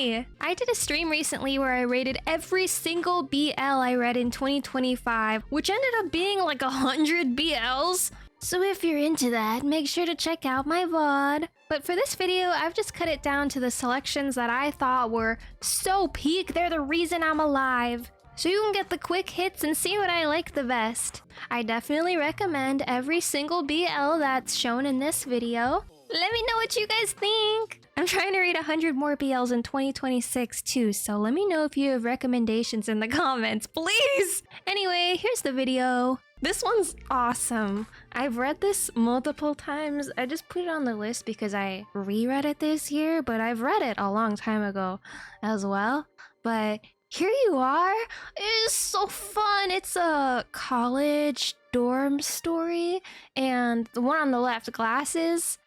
me! I did a stream recently where I rated every single BL I read in 2025, which ended up being like 100 BLs. So if you're into that, make sure to check out my VOD. But for this video, I've just cut it down to the selections that I thought were so peak, they're the reason I'm alive. So you can get the quick hits and see what I like the best. I definitely recommend every single BL that's shown in this video. Let me know what you guys think! I'm trying to read 100 more BLs in 2026 too, so let me know if you have recommendations in the comments, please! Anyway, here's the video. This one's awesome. I've read this multiple times. I just put it on the list because I reread it this year, but I've read it a long time ago as well. But here you are. It is so fun. It's a college dorm story, and the one on the left, Glasses,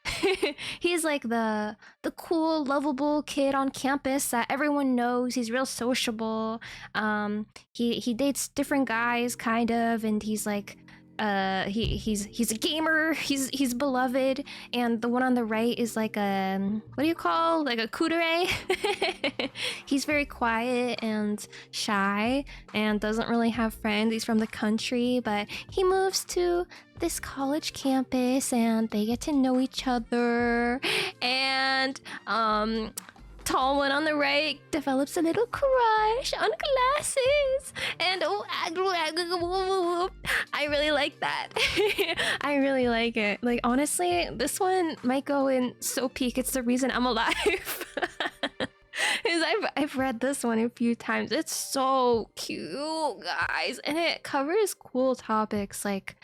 he's like the cool, lovable kid on campus that everyone knows. He's real sociable. He dates different guys, kind of, and he's like he's a gamer. He's beloved. And the one on the right is like a, what do you call, like a kudere? He's very quiet and shy and doesn't really have friends. He's from the country, but he moves to this college campus and they get to know each other. And tall one on the right develops a little crush on Glasses, and I really like that. I really like it. Like, honestly, this one might go in so peak. It's the reason I'm alive. Because I've read this one a few times. It's so cute, guys, and it covers cool topics. Like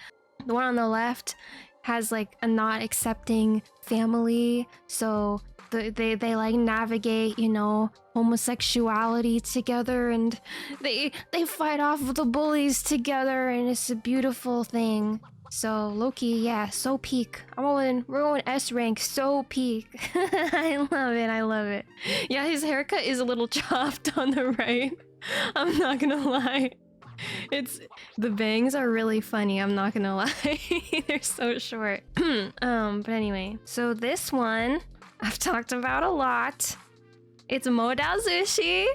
the one on the left has like a not accepting family, so they like navigate, you know, homosexuality together, and they fight off the bullies together, and it's a beautiful thing. So Loki, yeah, so peak. We're going S rank, so peak. I love it. Yeah, his haircut is a little chopped on the right. I'm not gonna lie. The bangs are really funny, I'm not gonna lie. They're so short. But anyway, so this one I've talked about a lot. It's Modal Zushi.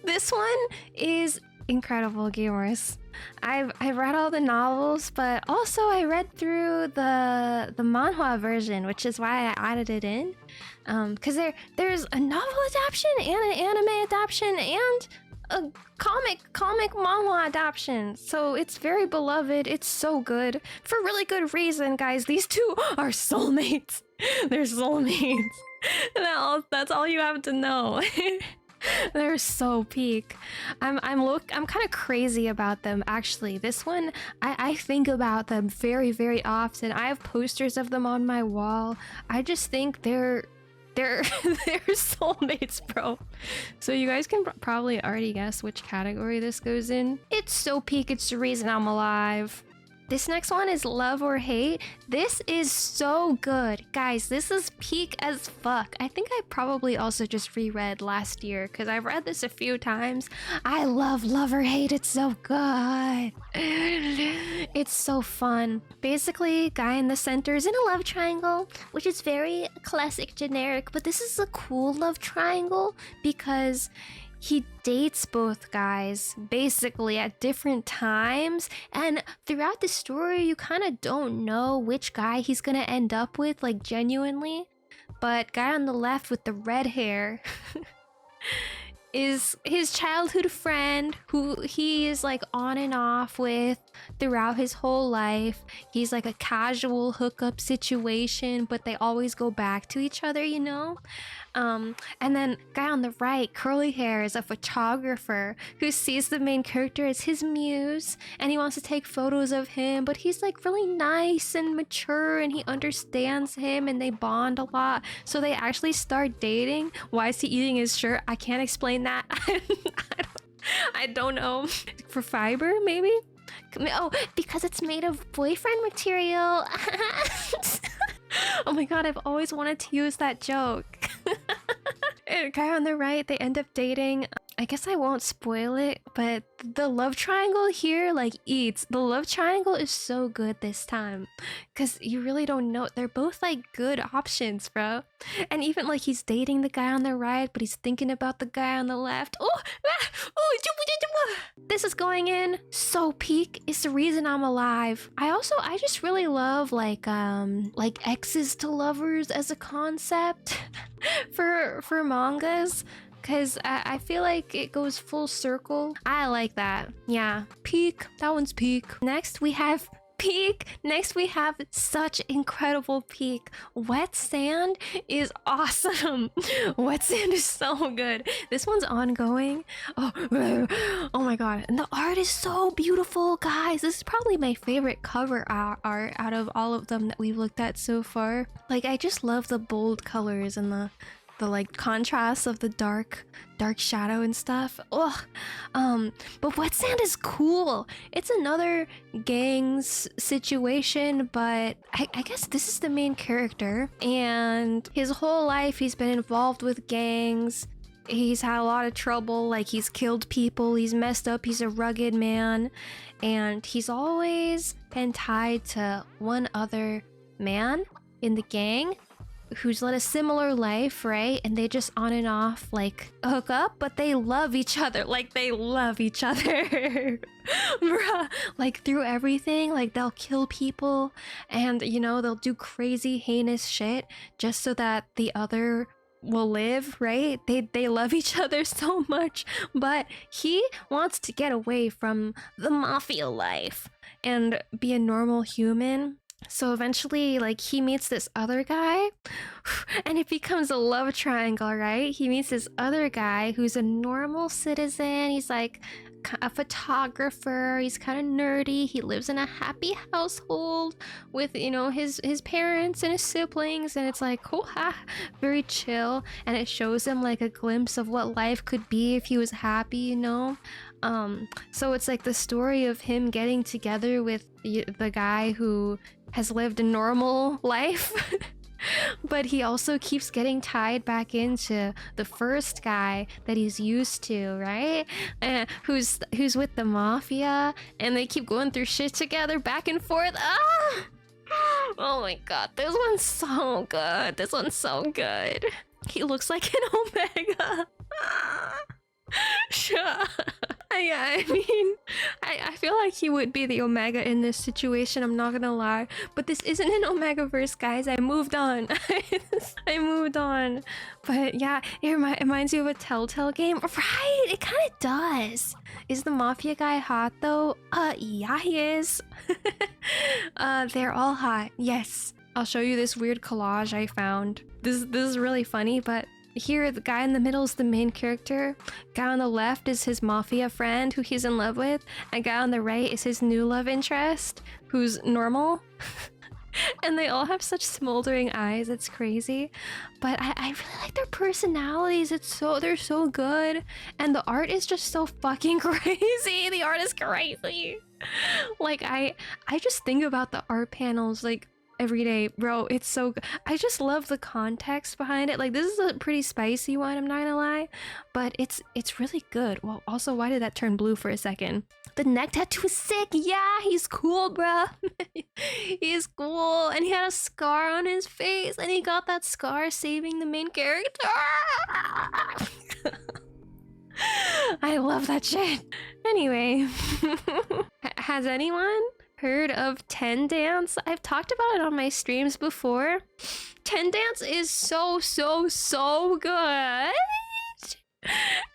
This one is incredible, gamers. I've read all the novels, but also I read through the manhwa version, which is why I added it in. Because there's a novel adaptation and an anime adaptation and a comic manhwa adaptation, so it's very beloved. It's so good for really good reason, guys. These two are soulmates. They're soulmates. That's all you have to know. They're so peak. I'm kind of crazy about them, actually. This one, I think about them very, very often. I have posters of them on my wall. I just think they're soulmates, bro. So you guys can probably already guess which category this goes in. It's so peak, it's the reason I'm alive. This next one is Love or Hate. This is so good. Guys, this is peak as fuck. I think I probably also just reread last year because I've read this a few times. I love Love or Hate. It's so good. It's so fun. Basically, guy in the center is in a love triangle, which is very classic generic, but this is a cool love triangle because he dates both guys basically at different times, and throughout the story you kind of don't know which guy he's gonna end up with, like genuinely. But guy on the left with the red hair is his childhood friend who he is like on and off with throughout his whole life. He's like a casual hookup situation, but they always go back to each other, you know? And then guy on the right, curly hair, is a photographer who sees the main character as his muse, and he wants to take photos of him, but he's like really nice and mature and he understands him and they bond a lot. So they actually start dating. Why is he eating his shirt? I can't explain that. I don't know. For fiber, maybe? Oh, because it's made of boyfriend material. Oh my god, I've always wanted to use that joke. And guy on the right, they end up dating. I guess I won't spoil it, but the love triangle here like eats. The love triangle is so good this time because you really don't know. They're both like good options, bro. And even like he's dating the guy on the right, but he's thinking about the guy on the left. This is going in so peak. It's the reason I'm alive. I just really love like exes to lovers as a concept for mangas. Because I feel like it goes full circle. I like that. Yeah. Peak. That one's peak. Next, we have peak. Next, we have such incredible peak. Wet Sand is awesome. Wet Sand is so good. This one's ongoing. Oh my god. And the art is so beautiful, guys. This is probably my favorite cover art out of all of them that we've looked at so far. Like, I just love the bold colors and the like contrast of the dark shadow and stuff. But Wet Sand is cool. It's another gangs situation, but I guess this is the main character, and his whole life he's been involved with gangs. He's had a lot of trouble, like he's killed people, he's messed up, he's a rugged man, and he's always been tied to one other man in the gang who's led a similar life, right? And they just on and off like hook up, but they love each other. Like they love each other. Bruh, like through everything, like they'll kill people and you know, they'll do crazy heinous shit just so that the other will live, right? They love each other so much, but he wants to get away from the mafia life and be a normal human. So eventually, like, he meets this other guy, and it becomes a love triangle, right? He meets this other guy who's a normal citizen. He's like a photographer. He's kind of nerdy. He lives in a happy household with, you know, his parents and his siblings, and it's like, oh, very chill. And it shows him like a glimpse of what life could be if he was happy, you know? So it's like the story of him getting together with the guy who has lived a normal life but he also keeps getting tied back into the first guy that he's used to, right? Who's with the mafia, and they keep going through shit together back and forth. Oh my god, this one's so good. This one's so good. He looks like an Omega. Sure. I mean, I feel like he would be the Omega in this situation, I'm not gonna lie. But this isn't an Omega-verse, guys. I moved on. I moved on. But yeah, it reminds you of a Telltale game. Right, it kind of does. Is the Mafia guy hot, though? Yeah, he is. They're all hot. Yes. I'll show you this weird collage I found. This is really funny, but here, the guy in the middle is the main character. Guy on the left is his mafia friend who he's in love with. And guy on the right is his new love interest, who's normal. And they all have such smoldering eyes. It's crazy. But I really like their personalities. They're so good. And the art is just so fucking crazy. The art is crazy. Like, I just think about the art panels, like, every day, bro. It's so good. I just love the context behind it. Like, this is a pretty spicy one, I'm not gonna lie, but it's really good. Well, also, why did that turn blue for a second? The neck tattoo is sick. Yeah, he's cool, bro. He's cool, and he had a scar on his face, and he got that scar saving the main character. I love that shit. Anyway, has anyone heard of 10 Dance? I've talked about it on my streams before. 10 Dance is so good.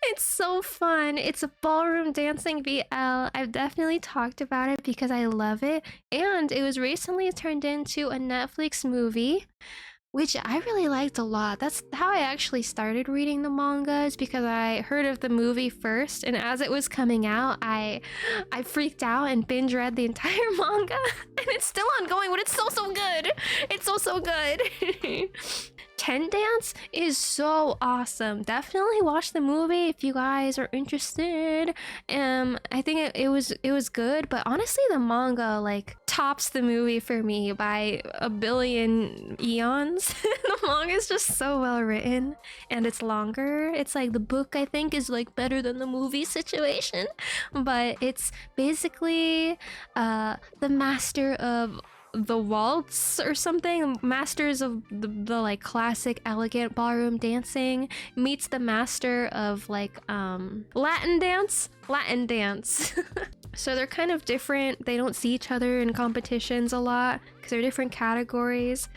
It's so fun. It's a ballroom dancing VL. I've definitely talked about it because I love it, and it was recently turned into a Netflix movie, which I really liked a lot. That's how I actually started reading the mangas, because I heard of the movie first, and as it was coming out, I freaked out and binge read the entire manga, and it's still ongoing, but it's so good. It's so good. 10 dance is so awesome. Definitely watch the movie if you guys are interested. I think it was good, but honestly the manga like tops the movie for me by a billion eons. The manga is just so well written and it's longer. It's like the book I think is like better than the movie situation, but it's basically the master of the waltz or something, masters of the like classic elegant ballroom dancing meets the master of like Latin dance. So they're kind of different. They don't see each other in competitions a lot because they're different categories,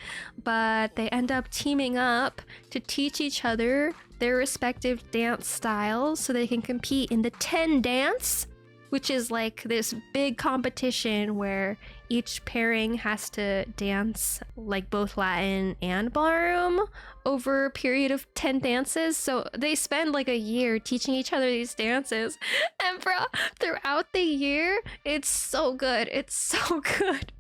but they end up teaming up to teach each other their respective dance styles so they can compete in the 10 dance, which is like this big competition where each pairing has to dance like both Latin and ballroom over a period of 10 dances. So they spend like a year teaching each other these dances. And bro, throughout the year, it's so good. It's so good.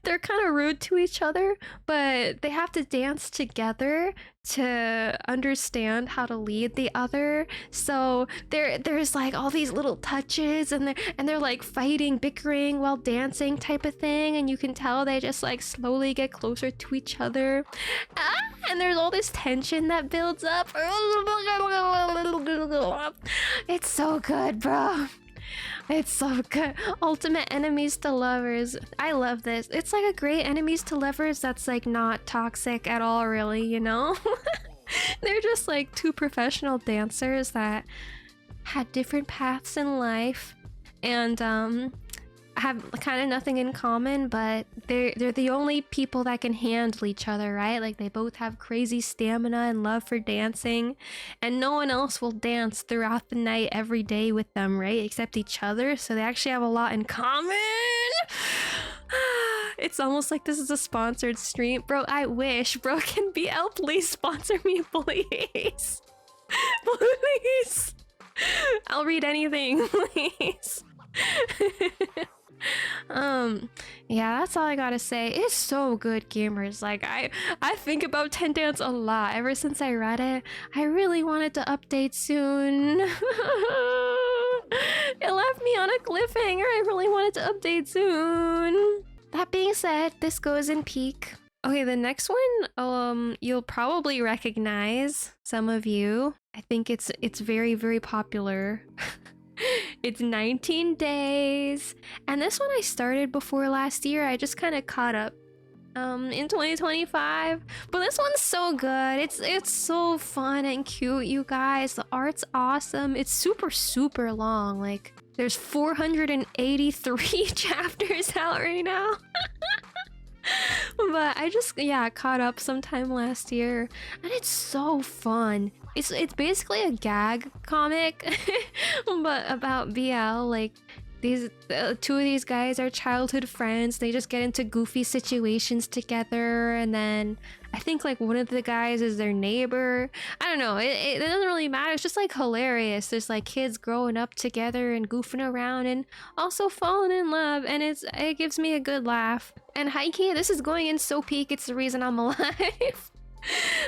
They're kind of rude to each other, but they have to dance together to understand how to lead the other. So there's like all these little touches and they're like fighting, bickering while dancing type of thing, and you can tell they just like slowly get closer to each other. And there's all this tension that builds up. It's so good, bro. It's so good. Ultimate enemies to lovers. I love this. It's like a great enemies to lovers that's like not toxic at all, really, you know? They're just like two professional dancers that had different paths in life and have kind of nothing in common, but they're the only people that can handle each other, right? Like they both have crazy stamina and love for dancing, and no one else will dance throughout the night every day with them, right? Except each other, so they actually have a lot in common. It's almost like this is a sponsored stream. Bro, I wish. Bro, can BL please sponsor me, please? Please. I'll read anything, please. Yeah, that's all I gotta say. It's so good, gamers. Like I think about 10 Dance a lot. Ever since I read it, I really wanted to update soon. It left me on a cliffhanger. I really wanted to update soon. That being said, this goes in peak. Okay, the next one, you'll probably recognize, some of you. I think it's very, very popular. It's 19 days, and this one I started before last year. I just kind of caught up in 2025, but this one's so good. It's so fun and cute, you guys. The art's awesome. It's super long. Like there's 483 chapters out right now. But I just caught up sometime last year, and it's so fun. It's basically a gag comic, but about BL. Like these two of these guys are childhood friends. They just get into goofy situations together, and then I think like one of the guys is their neighbor. I don't know. It doesn't really matter. It's just like hilarious. There's like kids growing up together and goofing around and also falling in love, and it gives me a good laugh. And Heike, this is going in so peak. It's the reason I'm alive.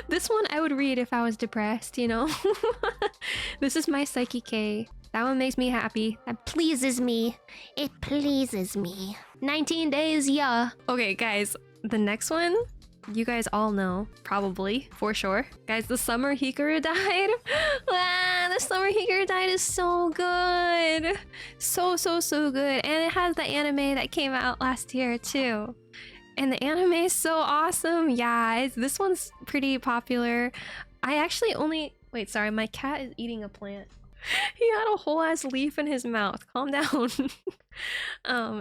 This one I would read if I was depressed, you know? This is my Psyche K. That one makes me happy. That pleases me. It pleases me. 19 days, yeah. Okay, guys, the next one, you guys all know, probably, for sure. Guys, the summer Hikaru died. The summer Hikaru died is so good. So good. And it has the anime that came out last year, too. And the anime is so awesome. Yeah, this one's pretty popular. I actually only... Wait, sorry, my cat is eating a plant. He had a whole ass leaf in his mouth. Calm down.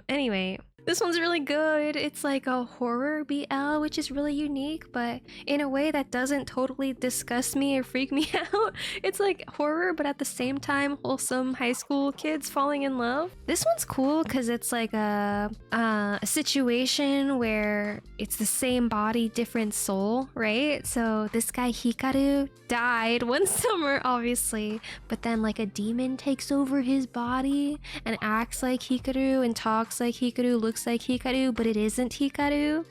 Anyway, this one's really good. It's like a horror BL, which is really unique, but in a way that doesn't totally disgust me or freak me out. It's like horror, but at the same time, wholesome high school kids falling in love. This one's cool because it's like a situation where it's the same body, different soul, right? So this guy Hikaru died one summer, obviously, but then like a demon takes over his body and acts like Hikaru and talks like Hikaru, looks like Hikaru, but it isn't Hikaru.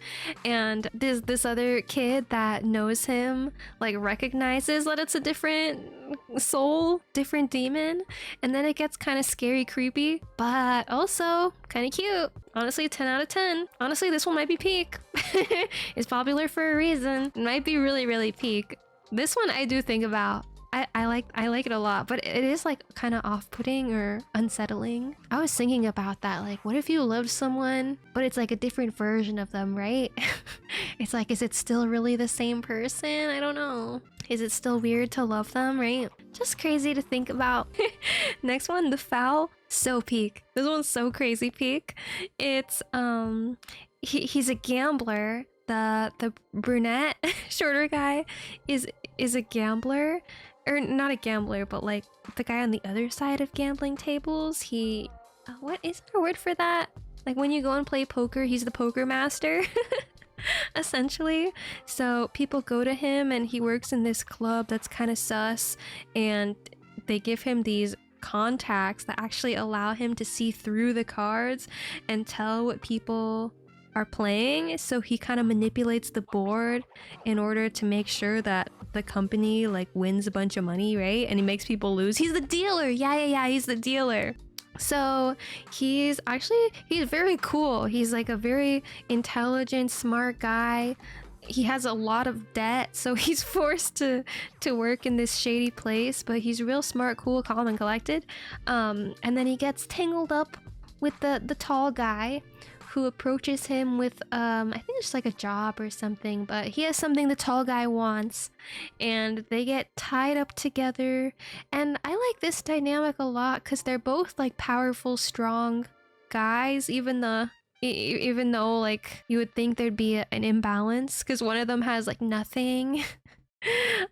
And this other kid that knows him like recognizes that it's a different soul, different demon, and then it gets kind of scary, creepy, but also kind of cute. Honestly, 10 out of 10. Honestly, this one might be peak. It's popular for a reason. It might be really, really peak. This one I do think about. I like it a lot, but it is like kind of off-putting or unsettling. I was thinking about that, like, what if you loved someone, but it's like a different version of them, right? It's like, is it still really the same person? I don't know. Is it still weird to love them, right? Just crazy to think about. Next one, the foul. So peak. This one's so crazy peak. It's he's a gambler. The brunette shorter guy is a gambler, or not a gambler, but like the guy on the other side of gambling tables. He what is there a word for that? Like when you go and play poker, he's the poker master. Essentially. So people go to him and he works in this club that's kind of sus, and they give him these contacts that actually allow him to see through the cards and tell what people are playing. So he kind of manipulates the board in order to make sure that the company like wins a bunch of money, right? And he makes people lose. He's the dealer. Yeah, he's the dealer. So he's very cool. He's like a very intelligent, smart guy. He has a lot of debt, so he's forced to work in this shady place, but he's real smart, cool, calm, and collected. And then he gets tangled up with the tall guy, who approaches him with I think it's like a job or something, but he has something the tall guy wants, and they get tied up together. And I like this dynamic a lot because they're both like powerful, strong guys, even though like you would think there'd be an imbalance because one of them has like nothing.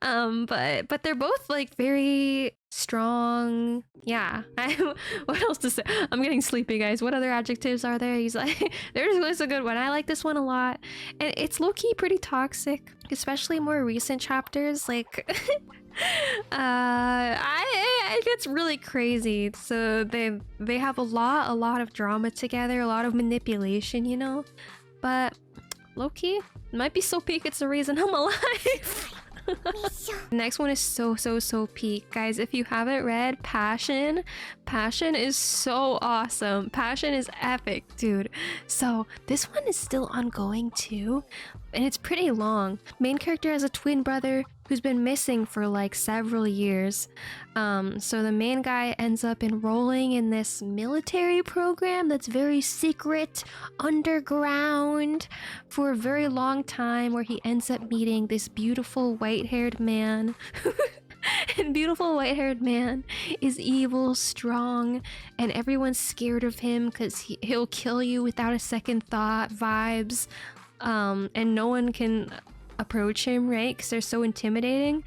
But they're both like very strong. Yeah. What else to say? I'm getting sleepy, guys. What other adjectives are there? He's like, there's a good one. I like this one a lot, and it's low-key pretty toxic, especially more recent chapters. Like it gets really crazy. So they have a lot of drama together, a lot of manipulation, you know. But low-key, it might be so peak it's the reason I'm alive. Next one is so peak, guys. If you haven't read Passion is so awesome. Passion is epic, dude. So this one is still ongoing too, and it's pretty long. Main character has a twin brother who's been missing for like several years. So the main guy ends up enrolling in this military program that's very secret, underground, for a very long time, where he ends up meeting this beautiful white-haired man. And beautiful white-haired man is evil, strong, and everyone's scared of him because he'll kill you without a second thought vibes. And no one can approach him, right? Because they're so intimidated,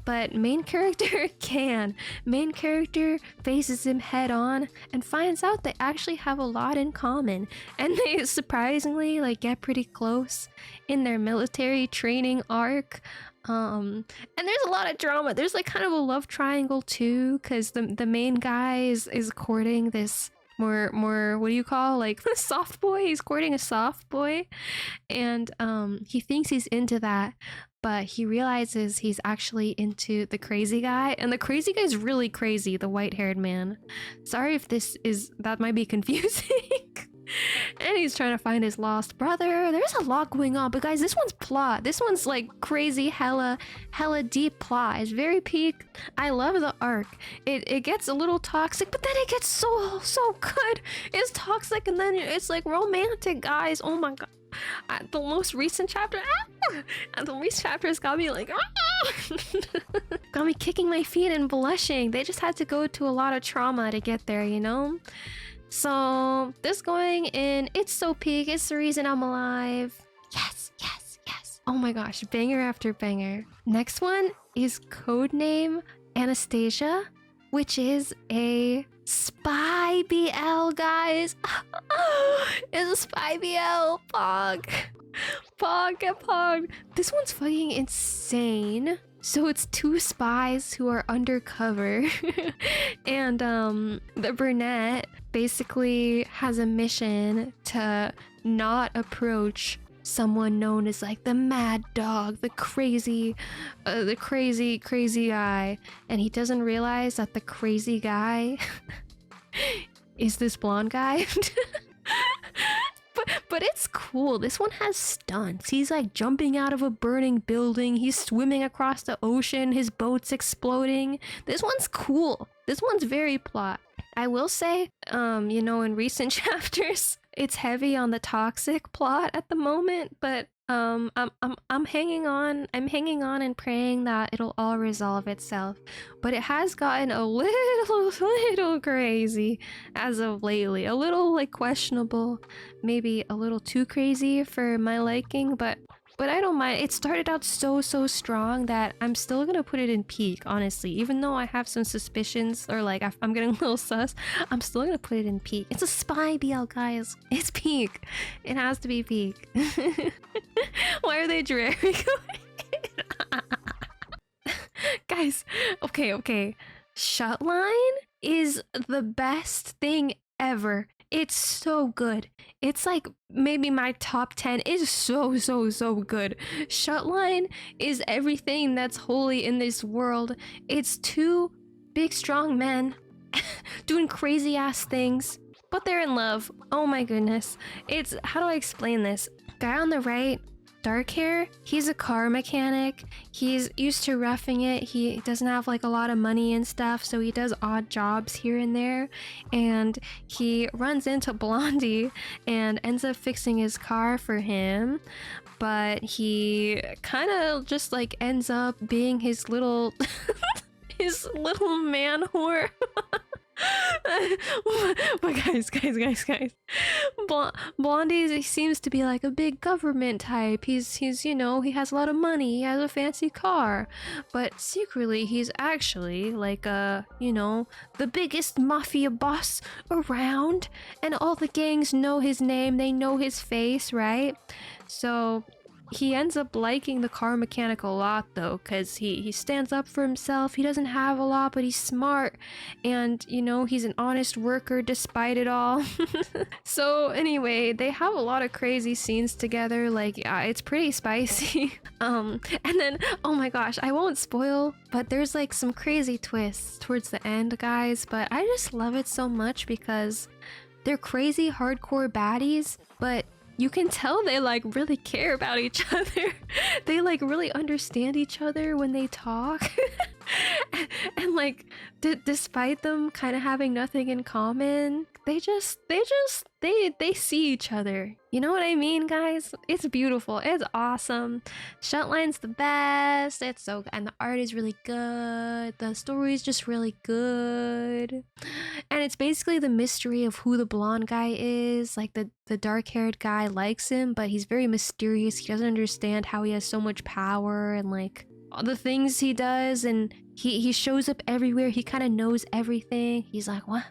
but main character can. Main character faces him head on and finds out they actually have a lot in common, and they surprisingly like get pretty close in their military training arc. And there's a lot of drama. There's like kind of a love triangle too, because the main guy is courting this more what do you call, like, a soft boy. He's courting a soft boy, and he thinks he's into that, but he realizes he's actually into the crazy guy, and the crazy guy's really crazy, the white-haired man. Sorry if that might be confusing. And he's trying to find his lost brother. There's a lot going on, but guys, this one's plot. This one's like crazy, hella deep plot. It's very peak. I love the arc. It gets a little toxic, but then it gets so good. It's toxic and then it's like romantic, guys. Oh my god. The most recent chapter, and the recent chapters got me like, got me kicking my feet and blushing. They just had to go to a lot of trauma to get there, you know? So this going in, it's so peak. It's the reason I'm alive. Yes. Oh my gosh, banger after banger. Next one is Codename Anastasia, which is a spy BL, guys. It's a spy BL. Pog. Get Pog. This one's fucking insane. So it's two spies who are undercover and the brunette basically has a mission to not approach someone known as like the mad dog, the crazy guy, and he doesn't realize that the crazy guy is this blonde guy. But it's cool. This one has stunts. He's like jumping out of a burning building. He's swimming across the ocean. His boat's exploding. This one's cool. This one's very plot. I will say, you know, in recent chapters, it's heavy on the toxic plot at the moment, but I'm hanging on. I'm hanging on and praying that it'll all resolve itself. But it has gotten a little crazy as of lately. A little like questionable, maybe a little too crazy for my liking, but I don't mind. It started out so strong that I'm still gonna put it in peak, honestly. Even though I have some suspicions or like I'm getting a little sus, I'm still gonna put it in peak. It's a spy BL, guys. It's peak. It has to be peak. Why are they dreary? Guys, okay. Shutline is the best thing ever. It's so good. It's like maybe my top 10 is so good. Shutline is everything that's holy in this world. It's two big strong men doing crazy ass things, but they're in love. Oh my goodness. It's, how do I explain this? Guy on the right, dark hair, he's a car mechanic. He's used to roughing it. He doesn't have like a lot of money and stuff, so he does odd jobs here and there, and he runs into Blondie and ends up fixing his car for him, but he kind of just like ends up being his little his little man whore. But guys, Blondie seems to be like a big government type. He's you know, he has a lot of money, he has a fancy car, but secretly he's actually like you know, the biggest mafia boss around, and all the gangs know his name, they know his face, right? So he ends up liking the car mechanic a lot though, because he stands up for himself. He doesn't have a lot, but he's smart, and you know, he's an honest worker despite it all. So anyway, they have a lot of crazy scenes together. Like, yeah, it's pretty spicy. And then, oh my gosh, I won't spoil, but there's like some crazy twists towards the end, guys, but I just love it so much because they're crazy hardcore baddies, but you can tell they like really care about each other. They like really understand each other when they talk. And like despite them kind of having nothing in common, they see each other. You know what I mean, guys? It's beautiful. It's awesome. Shutline's the best. It's so good. And the art is really good. The story is just really good. And it's basically the mystery of who the blonde guy is. Like the dark-haired guy likes him, but he's very mysterious. He doesn't understand how he has so much power and like all the things he does, and he shows up everywhere. He kind of knows everything. He's like, what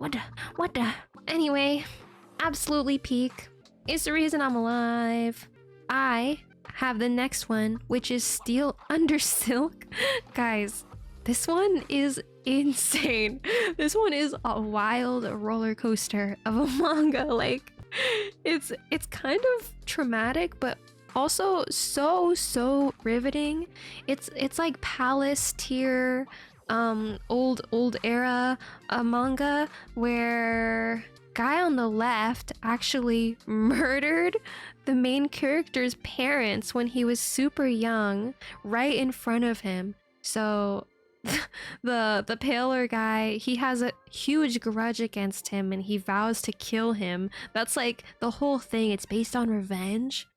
the? Anyway, absolutely peak. It's the reason I'm alive. I have the next one, which is Steel Under Silk. Guys, this one is insane. This one is a wild roller coaster of a manga. Like, it's kind of traumatic, but also so riveting. It's like palace tier old era manga where guy on the left actually murdered the main character's parents when he was super young, right in front of him. So the paler guy, he has a huge grudge against him and he vows to kill him. That's like the whole thing. It's based on revenge.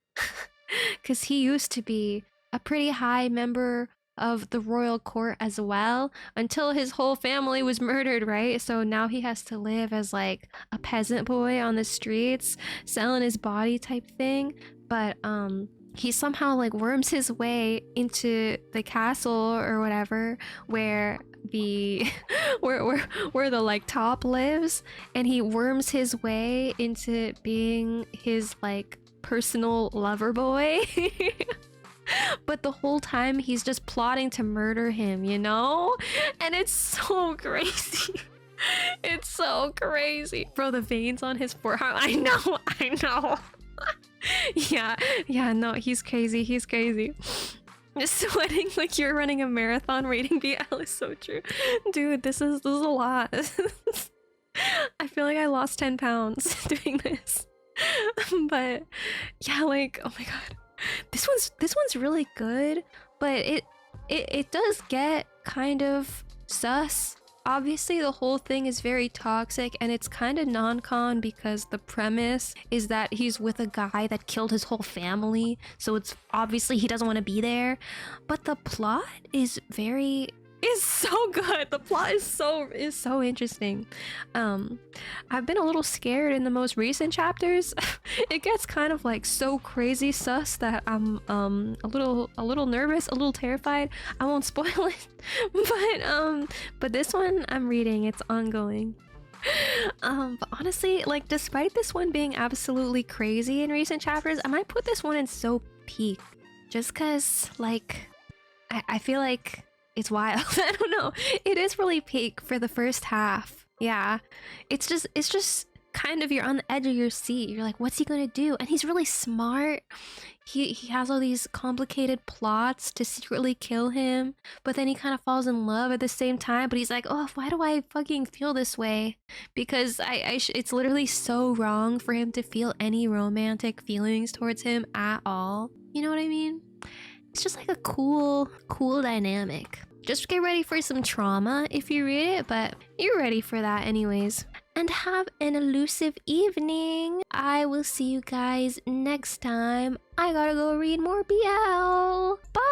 Because he used to be a pretty high member of the royal court as well, until his whole family was murdered, right? So now he has to live as like a peasant boy on the streets, selling his body type thing. But he somehow like worms his way into the castle or whatever, where the where the like top lives, and he worms his way into being his like personal lover boy. But the whole time he's just plotting to murder him, you know? And it's so crazy. It's so crazy. Bro, the veins on his forearm. I know, I know. Yeah, no, he's crazy. He's crazy. Just sweating like you're running a marathon rating BL is so true. Dude, this is a lot. I feel like I lost 10 pounds doing this. But yeah, like, oh my god. This one's really good, but it does get kind of sus. Obviously, the whole thing is very toxic, and it's kind of non-con because the premise is that he's with a guy that killed his whole family, so it's obviously he doesn't want to be there. But the plot is so good. The plot is so interesting. I've been a little scared in the most recent chapters. It gets kind of like so crazy sus that I'm a little nervous, a little terrified. I won't spoil it. But this one I'm reading, it's ongoing. But honestly, like, despite this one being absolutely crazy in recent chapters, I might put this one in so peak just cause like I feel like it's wild. I don't know. It is really peak for the first half. Yeah. It's just kind of, you're on the edge of your seat. You're like, what's he gonna do? And he's really smart. He has all these complicated plots to secretly kill him, but then he kind of falls in love at the same time. But he's like, oh, why do I fucking feel this way? Because it's literally so wrong for him to feel any romantic feelings towards him at all. You know what I mean? It's just like a cool dynamic. Just get ready for some trauma if you read it, but you're ready for that anyways. And have an elusive evening. I will see you guys next time. I gotta go read more BL. Bye!